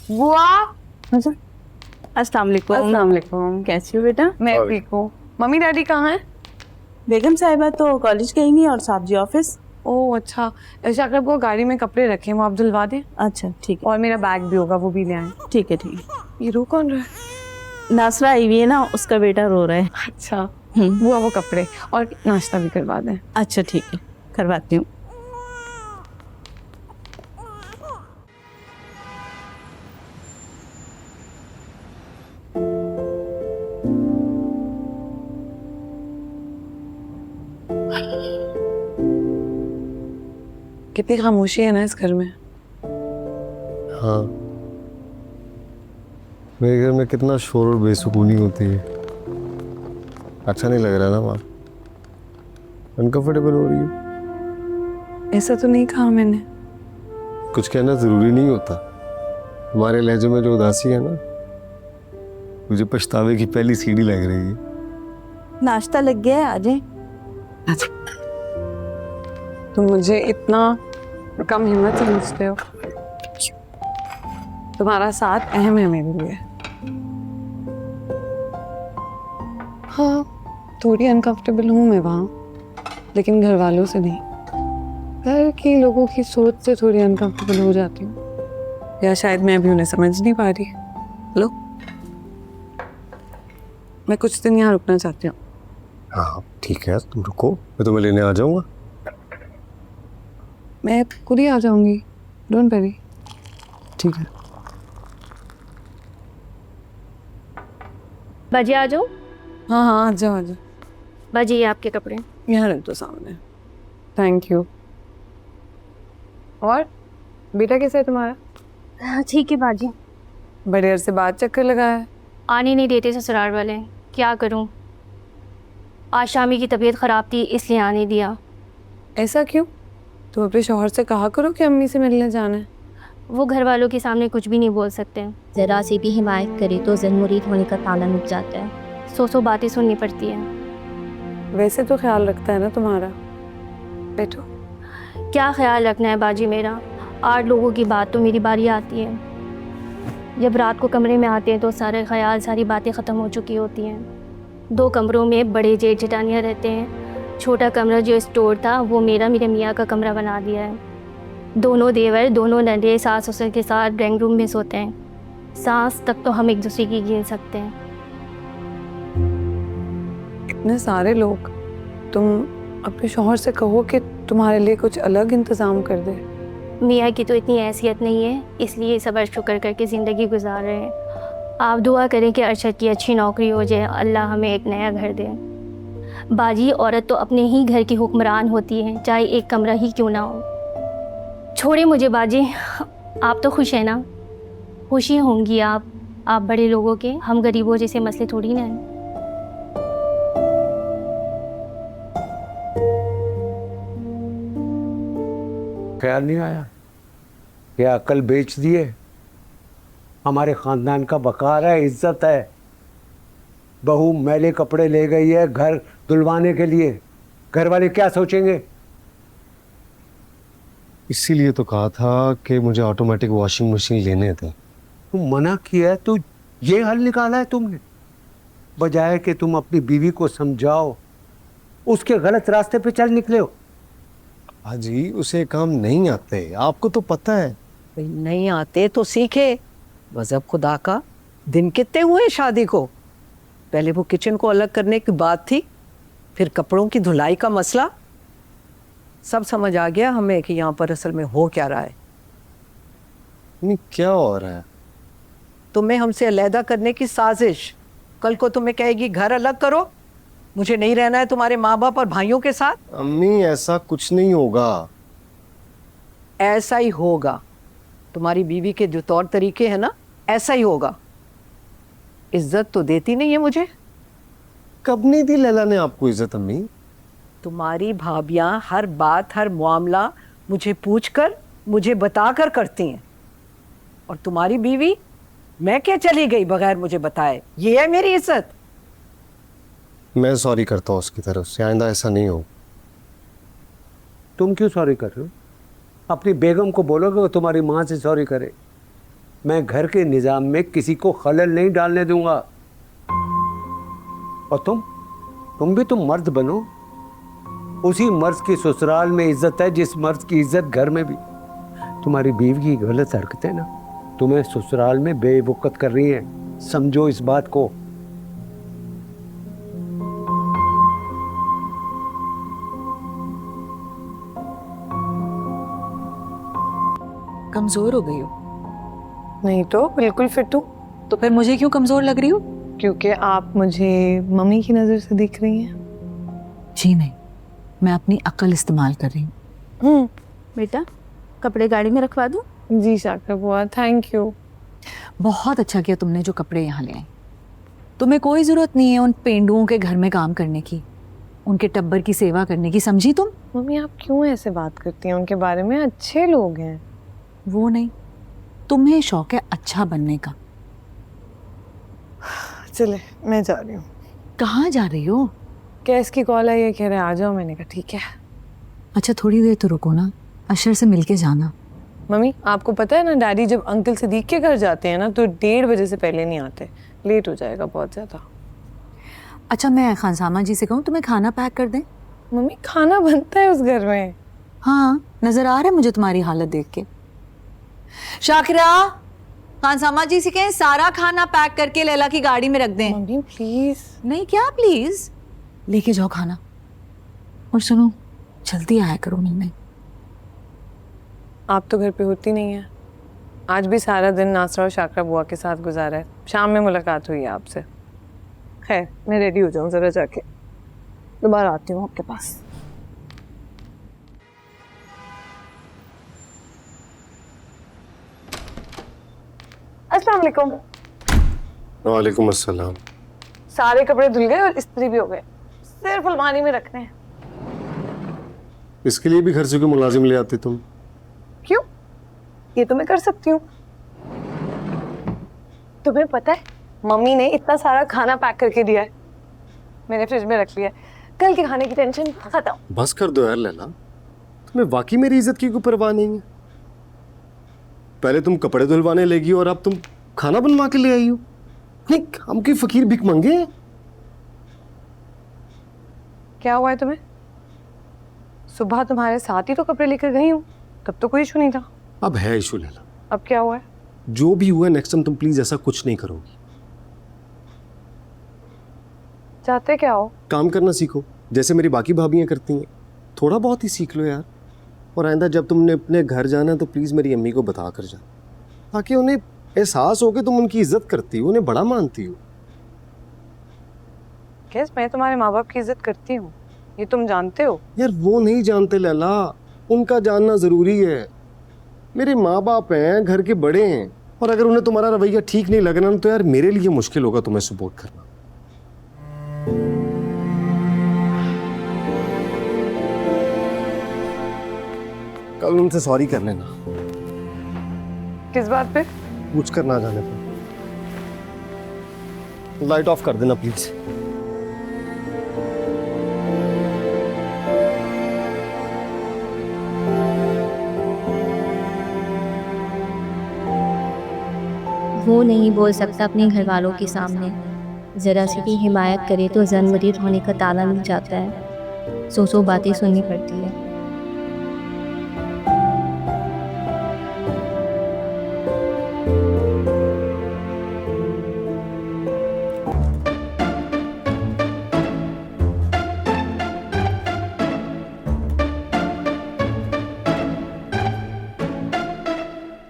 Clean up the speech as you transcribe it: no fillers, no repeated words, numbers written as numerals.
बुआ। अच्छा, अस्सलाम वालेकुम। अस्सलाम वालेकुम। कैसी हो बेटा? मैं ठीक हूँ। मम्मी डैडी कहाँ हैं? बेगम साहिबा तो कॉलेज गई हुई और साहब जी ऑफिस। ओह अच्छा। शाकब को गाड़ी में कपड़े रखे हैं, वो आप दिलवा दें। अच्छा ठीक है। और मेरा बैग भी होगा, वो भी ले आए। ठीक है ठीक है। ये रो कौन रहा है? नासरा आई हुई है ना, उसका बेटा रो रहा है। अच्छा। हम्म। बुआ वो कपड़े और नाश्ता भी करवा दें। अच्छा ठीक है, करवाती हूँ। कितनी खामोशी है ना इस घर में। हाँ, मेरे घर में कितना शोर और बेसुकूनी होती है। अच्छा नहीं लग रहा ना वहाँ? अनकंफर्टेबल हो रही है? ऐसा तो नहीं कहा मैंने। कुछ कहना जरूरी नहीं होता। तुम्हारे लहजे में जो उदासी है ना, मुझे पछतावे की पहली सीढ़ी लग रही है। नाश्ता लग गया है, आ जाए। तुम मुझे इतना कम हिम्मत समझते हो। तुम्हारा साथ अहम है मेरे लिए। हाँ, थोड़ी अनकंफर्टेबल हूँ मैं वहाँ, लेकिन घर वालों से नहीं। घर के लोगों की सोच से थोड़ी अनकंफर्टेबल हो जाती हूँ, या शायद मैं भी उन्हें समझ नहीं पा रही। लो, मैं कुछ दिन यहाँ रुकना चाहती हूँ। हाँ ठीक है, तुम रुको, मैं तुम्हें लेने आ जाऊंगा। मैं खुद ही आ जाऊंगी, डोंट वरी। ठीक है। बाजी आ जाओ। हाँ हाँ, आ जाओ आ जाओ। बाजी ये आपके कपड़े। यहाँ रख दो सामने। Thank you. और बेटा कैसा है तुम्हारा? ठीक है बाजी। बड़े अरसे बाद चक्कर लगाया है। आने नहीं देते ससुराल वाले, क्या करूं। आज शामी की तबीयत ख़राब थी इसलिए आने दिया। ऐसा क्यों? तुम अपने शौहर से कहा करो कि अम्मी से मिलने जाना है। वो घर वालों के सामने कुछ भी नहीं बोल सकते। ज़रा सी भी हिमायत करे तो ज़िन मुरीद होने का ताला मिट जाता है। सौ बातें सुननी पड़ती हैं। वैसे तो ख्याल रखता है ना तुम्हारा। बैठो। क्या ख्याल रखना है बाजी मेरा, 8 लोगों की बात तो मेरी बारी आती है। जब रात को कमरे में आते हैं तो सारे ख्याल सारी बातें ख़त्म हो चुकी होती हैं। 2 कमरों में बड़े जेठ जेठानियाँ रहते हैं। छोटा कमरा जो स्टोर था वो मेरे मियाँ का कमरा बना दिया है। दोनों देवर दोनों नंदे सास ससुर के साथ ड्राइंग रूम में सोते हैं। सांस तक तो हम एक दूसरे की गिन सकते हैं। इतने सारे लोग, तुम अपने शौहर से कहो कि तुम्हारे लिए कुछ अलग इंतज़ाम कर दे। मियाँ की तो इतनी हैसियत नहीं है, इसलिए सब्र शुक्र करके ज़िंदगी गुजार रहे हैं। आप दुआ करें कि अरशद की अच्छी नौकरी हो जाए, अल्लाह हमें एक नया घर दे। बाजी औरत तो अपने ही घर की हुक्मरान होती है, चाहे एक कमरा ही क्यों ना हो। छोड़े मुझे बाजी, आप तो खुश हैं ना? खुशी होंगी आप बड़े लोगों के, हम गरीबों जैसे मसले थोड़ी ना हैं। ख्याल नहीं आया कि अकल बेच दिए। हमारे खानदान का वकार है, इज्जत है। बहू मैले कपड़े ले गई है घर धुलवाने के लिए, घर वाले क्या सोचेंगे? इसीलिए तो कहा था कि मुझे ऑटोमेटिक वॉशिंग मशीन लेने थे। तुम मना किया है तो ये हल निकाला है तुमने, बजाय कि तुम अपनी बीवी को समझाओ, उसके गलत रास्ते पे चल निकले हो। हाजी, उसे काम नहीं आते, आपको तो पता है। भाई नहीं आते तो सीखे। गजब खुदा का, दिन कितने हुए शादी को? पहले वो किचन को अलग करने की बात थी, फिर कपड़ों की धुलाई का मसला। सब समझ आ गया हमें कि यहाँ पर असल में हो क्या रहा है। नहीं, क्या हो रहा है? तुम्हें हमसे अलहदा करने की साजिश। कल को तुम्हें कहेगी घर अलग करो, मुझे नहीं रहना है तुम्हारे माँ बाप और भाइयों के साथ। अम्मी, ऐसा कुछ नहीं होगा। ऐसा ही होगा। तुम्हारी बीवी के जो तौर तरीके हैं ना, ऐसा ही होगा। इज्जत तो देती नहीं है मुझे। कब नहीं दी लैला ने आपको इज्जत अम्मी? तुम्हारी भाभियां हर बात हर मामला मुझे पूछकर मुझे बताकर करती हैं, और तुम्हारी बीवी मैं क्या चली गई बगैर मुझे बताए? ये है मेरी इज्जत। मैं सॉरी करता हूँ उसकी तरफ से, आइंदा ऐसा नहीं हो। तुम क्यों सॉरी कर रहे हो? अपनी बेगम को बोलोगे वो तुम्हारी माँ से सॉरी करे। मैं घर के निज़ाम में किसी को खलल नहीं डालने दूंगा। और तुम भी तो मर्द बनो। उसी मर्द की ससुराल में इज्जत है जिस मर्द की इज्जत घर में भी। तुम्हारी बीवी की गलत हरकतें ना तुम्हें ससुराल में बेवकूफ़ कर रही हैं, समझो इस बात को। कमजोर हो गई हो? नहीं तो बिल्कुल फिट हूँ। तो फिर मुझे क्यों कमजोर लग रही हो? क्योंकि आप मुझे मम्मी की नज़र से दिख रही हैं। जी नहीं, मैं अपनी अक्ल इस्तेमाल कर रही हूँ। बेटा कपड़े गाड़ी में रखवा दूँ? जी शाकर बुआ, थैंक यू। बहुत अच्छा किया तुमने जो कपड़े यहाँ ले आई। तुम्हें कोई ज़रूरत नहीं है उन पेंडुओं के घर में काम करने की, उनके टब्बर की सेवा करने की, समझी तुम? मम्मी आप क्यों ऐसे बात करती हैं उनके बारे में? अच्छे लोग हैं। वो नहीं, तुम्हें शौक है अच्छा बनने का। चले मैं जा रही हूँ। कहाँ जा रही हो? कैस की कॉल है, ये कह रहे आ जाओ। मैंने कहा ठीक है। अच्छा थोड़ी देर तो रुको ना, अशर से मिलके जाना। मम्मी आपको पता है ना, डैडी जब अंकल सिद्दीक के घर जाते हैं ना तो 1:30 बजे से पहले नहीं आते, लेट हो जाएगा बहुत ज़्यादा। अच्छा मैं खानसामा जी से कहूँ तुम्हें खाना पैक कर दें? मम्मी खाना बनता है उस घर में। हाँ नजर आ रहा है मुझे तुम्हारी हालत देख के। शाकिरा, खानसामा जी से कहें सारा खाना पैक करके लैला की गाड़ी में रख दें। Mummy please. नहीं क्या प्लीज, लेके जाओ खाना। और सुनो जल्दी आया करो मिलने। आप तो घर पे होती नहीं है। आज भी सारा दिन नासरा और शाकरा बुआ के साथ गुजारा है। शाम में मुलाकात हुई है आपसे। खैर मैं रेडी हो जाऊँ ज़रा, जाके दोबारा आती हूँ आपके पास। अस्सलाम वालेकुम। वालेकुम अस्सलाम। सारे कपड़े धुल गए और इस्त्री भी हो गए, सिर्फ अलमारी में रखने हैं। इसके लिए भी घर से कोई मुलाजिम ले आती तुम? क्यों? ये तो मैं कर सकती हूँ। तुम्हें पता है मम्मी ने इतना सारा खाना पैक करके दिया है, मैंने फ्रिज में रख लिया है। कल के खाने की टेंशन खत्म। बस कर दो यार लैला, तुम्हें वाकई मेरी इज्जत की कोई परवाह नहीं है? पहले तुम कपड़े धुलवाने लेगी और अब तुम खाना बनवा के ले आई हो। नहीं हम की फकीर भिख मंगे हैं। क्या हुआ है तुम्हें? सुबह तुम्हारे साथ ही तो कपड़े लेकर गई हूँ, तब तो कोई इशू नहीं था। अब है इशू लैला। अब क्या हुआ है? जो भी हुआ नेक्स्ट टाइम तुम प्लीज ऐसा कुछ नहीं करोगी। चाहते क्या हो? काम करना सीखो जैसे मेरी बाकी भाभियां करती हैं। थोड़ा बहुत ही सीख लो यार। और आइंदा जब तुमने अपने घर जाना तो प्लीज मेरी अम्मी को बता कर जा, ताकि उन्हें एहसास हो कि तुम उनकी इज्जत करती हो, उन्हें बड़ा मानती हो। कैस मैं तुम्हारे माँ बाप की इज्जत करती हूँ, ये तुम जानते हो। यार वो नहीं जानते लैला, उनका जानना जरूरी है। मेरे माँ बाप हैं, घर के बड़े हैं, और अगर उन्हें तुम्हारा रवैया ठीक नहीं लग रहा तो यार मेरे लिए मुश्किल होगा तुम्हें सपोर्ट करना। कल उनसे सॉरी कर लेना। किस बात पे? कुछ कर ना जाने पर। लाइट ऑफ कर देना प्लीज। वो नहीं बोल सकता अपने घर वालों के सामने, ज़रा सी भी हिमायत करे तो जन मरीद होने का ताना मिल जाता है। सौ बातें सुननी पड़ती है।